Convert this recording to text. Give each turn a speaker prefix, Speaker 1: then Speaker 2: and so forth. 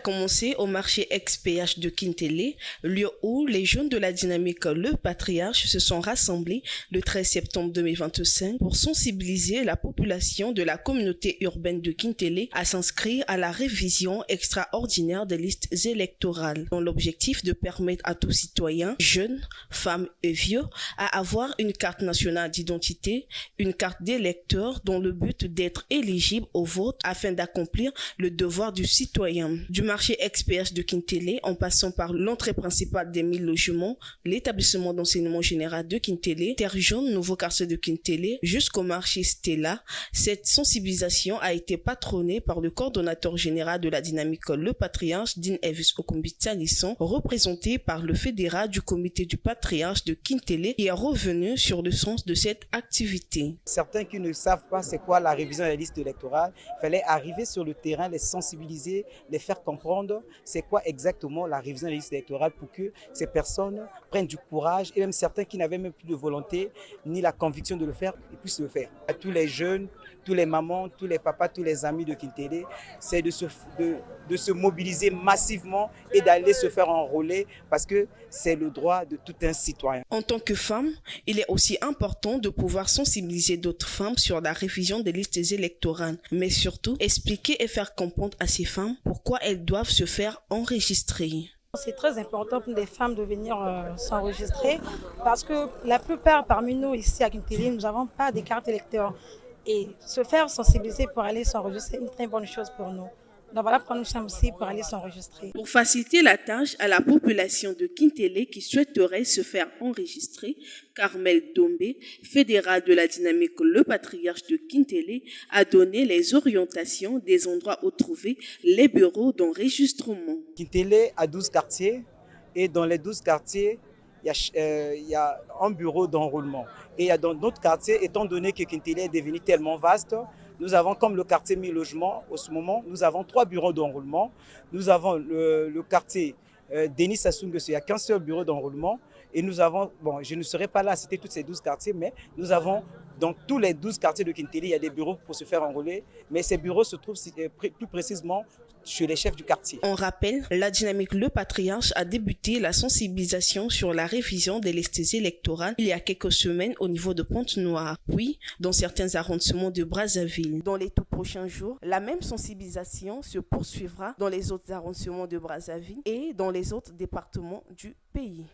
Speaker 1: commencé au marché ex-PH de Kintélé, lieu où les jeunes de la dynamique Le Patriarche se sont rassemblés le 13 septembre 2025 pour sensibiliser la population de la communauté urbaine de Kintélé à s'inscrire à la révision extraordinaire des listes électorales, dont l'objectif de permettre à tout citoyen, jeunes, femmes et vieux, à avoir une carte nationale d'identité, une carte d'électeur dont le but d'être éligible au vote afin d'accomplir le devoir du citoyen. Du marché ex-PH de Kintélé, en passant par l'entrée principale des 1000 logements, l'établissement d'enseignement général de Kintélé, Terre Jaune, nouveau quartier de Kintélé, jusqu'au marché Stella, cette sensibilisation a été patronnée par le coordonnateur général de la dynamique Le Patriarche, Dean Elvis Okumbitsa-Lisson, représenté par le fédéral du comité du Patriarche de Kintélé, qui est revenu sur le sens de cette activité.
Speaker 2: Certains qui ne savent pas c'est quoi la révision des listes électorales, il fallait arriver sur le terrain, les sensibiliser, les faire comprendre c'est quoi exactement la révision des listes électorales pour que ces personnes prennent du courage et même certains qui n'avaient même plus de volonté ni la conviction de le faire, ils puissent le faire. À tous les jeunes, tous les mamans, tous les papas, tous les amis de Kintélé, c'est de se mobiliser massivement et d'aller se faire enrôler parce que c'est le droit de tout un citoyen.
Speaker 1: En tant que femme, il est aussi important de pouvoir sensibiliser d'autres femmes sur la révision des listes électorales, mais surtout expliquer et faire comprendre à ces femmes pourquoi elles doivent se faire enregistrer.
Speaker 3: C'est très important pour les femmes de venir s'enregistrer parce que la plupart parmi nous ici à Kintélé, nous n'avons pas de carte électeur. Et se faire sensibiliser pour aller s'enregistrer, c'est une très bonne chose pour nous. Donc voilà pourquoi nous sommes ici pour aller s'enregistrer.
Speaker 1: Pour faciliter la tâche à la population de Kintélé qui souhaiterait se faire enregistrer, Carmel Dombé, fédéral de la dynamique Le Patriarche de Kintélé, a donné les orientations des endroits où trouver les bureaux d'enregistrement.
Speaker 2: Kintélé a 12 quartiers et dans les 12 quartiers, il y a un bureau d'enrôlement. Et il y a dans d'autres quartiers, étant donné que Kintélé est devenu tellement vaste, nous avons comme le quartier 1000 logements, au ce moment, nous avons 3 bureaux d'enrôlement. Nous avons le quartier Denis Sassou Nguesso, il n'y a qu'un seul bureau d'enrôlement. Et nous avons, bon, je ne serai pas là à citer tous ces 12 quartiers, mais nous avons dans tous les 12 quartiers de Kintélé, il y a des bureaux pour se faire enrôler. Mais ces bureaux se trouvent plus précisément chez les chefs du quartier.
Speaker 1: On rappelle, la dynamique Le Patriarche a débuté la sensibilisation sur la révision des listes électorales il y a quelques semaines au niveau de Pointe-Noire, puis dans certains arrondissements de Brazzaville. Dans les tout prochains jours, la même sensibilisation se poursuivra dans les autres arrondissements de Brazzaville et dans les autres départements du pays.